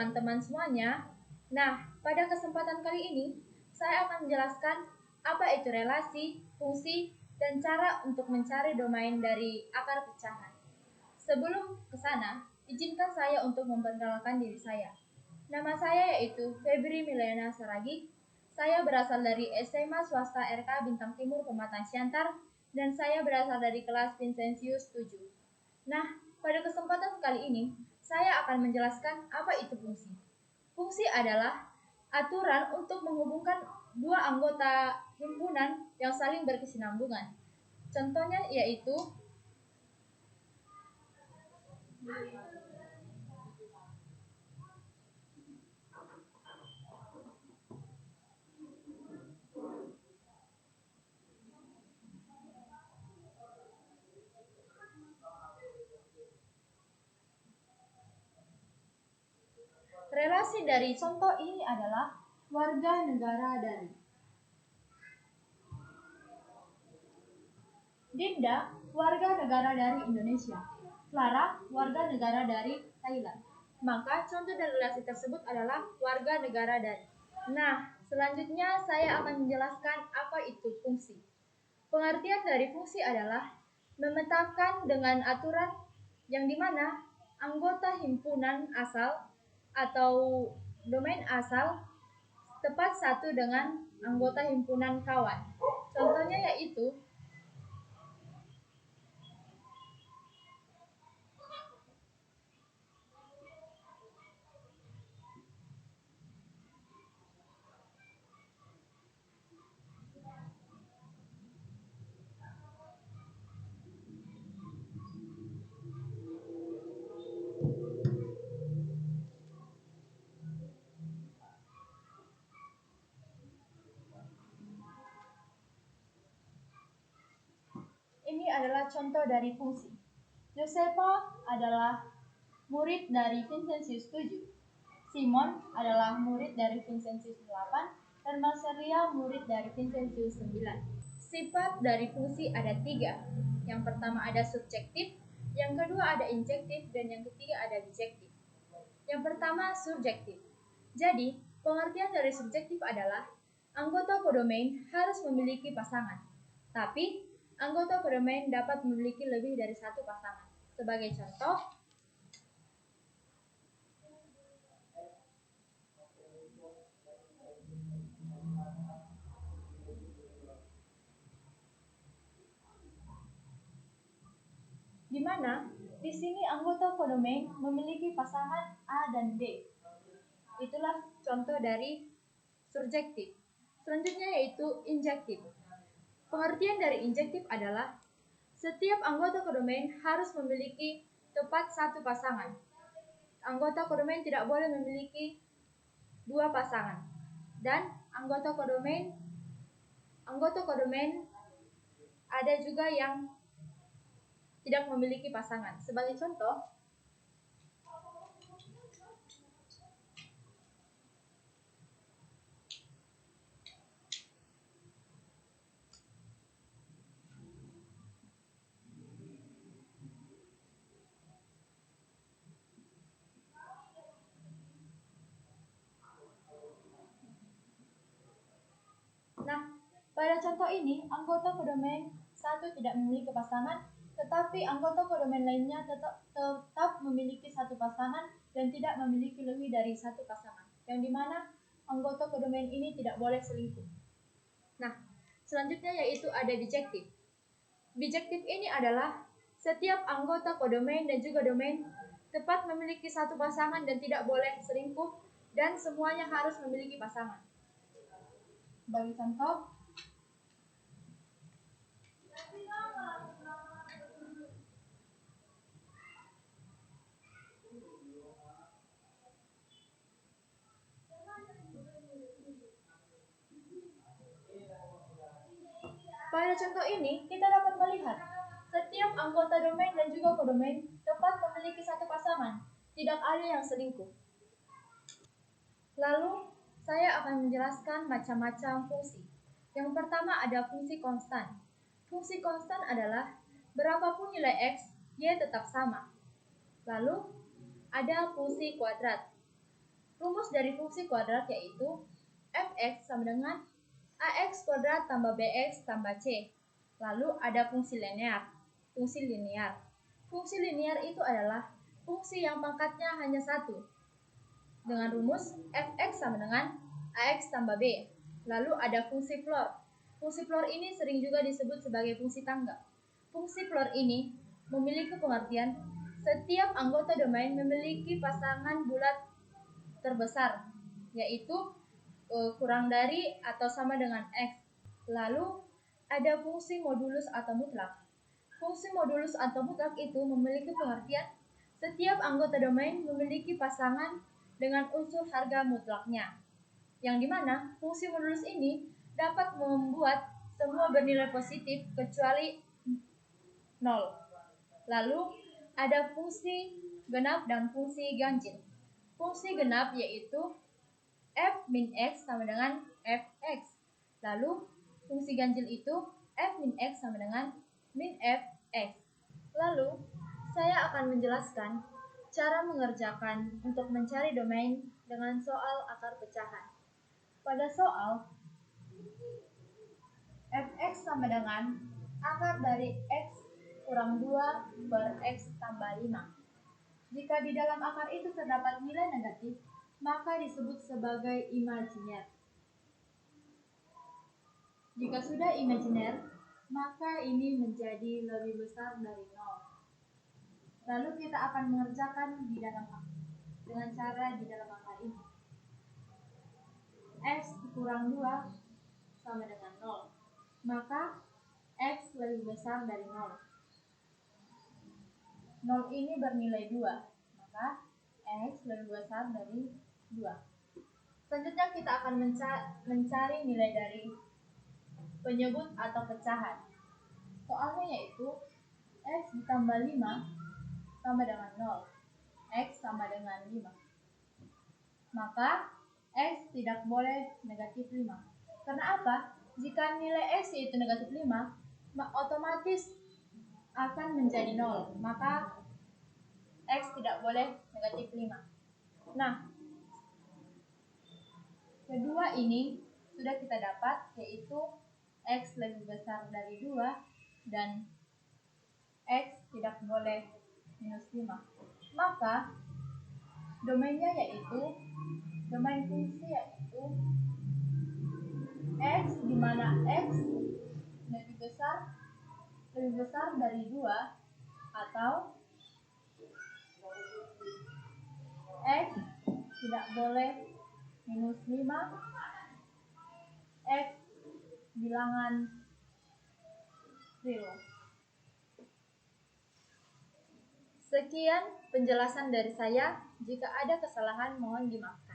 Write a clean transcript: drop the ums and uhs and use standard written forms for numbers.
teman-teman semuanya. Nah, pada kesempatan kali ini, saya akan menjelaskan apa itu relasi, fungsi, dan cara untuk mencari domain dari akar pecahan. Sebelum ke sana, izinkan saya untuk memperkenalkan diri saya. Nama saya yaitu Febri Milena Saragih. Saya berasal dari SMA Swasta RK Bintang Timur Pematang Siantar, dan saya berasal dari kelas Vincentius 7. Nah, pada kesempatan kali ini, saya akan menjelaskan apa itu fungsi. Fungsi adalah aturan untuk menghubungkan dua anggota himpunan yang saling berkesinambungan. Contohnya yaitu relasi dari contoh ini adalah warga negara dari Dinda, warga negara dari Indonesia. Clara, warga negara dari Thailand. Maka contoh dari relasi tersebut adalah warga negara dari. Nah, selanjutnya saya akan menjelaskan apa itu fungsi. Pengertian dari fungsi adalah memetakan dengan aturan yang dimana anggota himpunan asal atau domain asal tepat satu dengan anggota himpunan kawan. Contohnya yaitu ini adalah contoh dari fungsi. Josefa adalah murid dari Vincentius 7. Simon adalah murid dari Vincentius 8 dan Marcelia murid dari Vincentius 9. Sifat dari fungsi ada 3. Yang pertama ada subjektif, yang kedua ada injektif, dan yang ketiga ada bijektif. Yang pertama subjektif. Jadi, pengertian dari subjektif adalah anggota kodomain harus memiliki pasangan. Tapi, anggota kodomain dapat memiliki lebih dari satu pasangan. Sebagai contoh, di mana di sini anggota kodomain memiliki pasangan A dan B. Itulah contoh dari subjektif. Selanjutnya yaitu injektif. Pengertian dari injektif adalah setiap anggota kodomain harus memiliki tepat satu pasangan. Anggota kodomain tidak boleh memiliki dua pasangan. Dan anggota kodomain ada juga yang tidak memiliki pasangan. Sebagai contoh, nah, pada contoh ini, anggota kodomain satu tidak memiliki pasangan, tetapi anggota kodomain lainnya tetap memiliki satu pasangan dan tidak memiliki lebih dari satu pasangan, yang dimana anggota kodomain ini tidak boleh selingkuh. Nah, selanjutnya yaitu ada bijektif. Bijektif ini adalah setiap anggota kodomain dan juga domain tepat memiliki satu pasangan dan tidak boleh selingkuh, dan semuanya harus memiliki pasangan. Bagi contoh, pada contoh ini, kita dapat melihat setiap anggota domain dan juga kodomain tepat memiliki satu pasangan, tidak ada yang selingkuh. Lalu, saya akan menjelaskan macam-macam fungsi. Yang pertama ada fungsi konstan. Fungsi konstan adalah berapapun nilai X, Y tetap sama. Lalu, ada fungsi kuadrat. Rumus dari fungsi kuadrat yaitu fx sama dengan ax kuadrat tambah bx tambah c. Lalu ada fungsi linear. Fungsi linear itu adalah fungsi yang pangkatnya hanya satu, dengan rumus fx sama dengan ax tambah b. Lalu ada fungsi floor. Fungsi floor ini sering juga disebut sebagai fungsi tangga. Fungsi floor ini memiliki pengertian setiap anggota domain memiliki pasangan bulat terbesar, yaitu kurang dari atau sama dengan x. Lalu ada fungsi modulus atau mutlak. Fungsi modulus atau mutlak itu memiliki pengertian setiap anggota domain memiliki pasangan dengan unsur harga mutlaknya, yang dimana fungsi modulus ini dapat membuat semua bernilai positif kecuali 0. Lalu ada fungsi genap dan fungsi ganjil. Fungsi genap yaitu f min x sama dengan fx. Lalu fungsi ganjil itu f min x sama dengan min fx. Lalu saya akan menjelaskan cara mengerjakan untuk mencari domain dengan soal akar pecahan. Pada soal, fx sama dengan akar dari x kurang 2 per x tambah 5. Jika di dalam akar itu terdapat nilai negatif, maka disebut sebagai imajiner. Jika sudah imajiner, maka ini menjadi lebih besar dari 0. Lalu kita akan mengerjakan dengan cara di dalam akar ini. X kurang 2 sama dengan 0. Maka X lebih besar dari 0. 0 ini bernilai 2. Maka X lebih besar dari 2. Selanjutnya kita akan mencari nilai dari penyebut atau pecahan. Soalnya yaitu X ditambah 5 sama dengan 0. X sama dengan 5. Maka X tidak boleh negatif 5. Karena apa? Jika nilai X yaitu negatif 5, otomatis akan menjadi 0. Maka X tidak boleh negatif 5. Nah, kedua ini sudah kita dapat, yaitu X lebih besar dari 2 dan X tidak boleh minus 5. Maka domainnya yaitu domain fungsi yaitu X di mana X lebih besar dari 2 atau X tidak boleh minus 5, X bilangan real. Sekian penjelasan dari saya. Jika ada kesalahan mohon dimaafkan.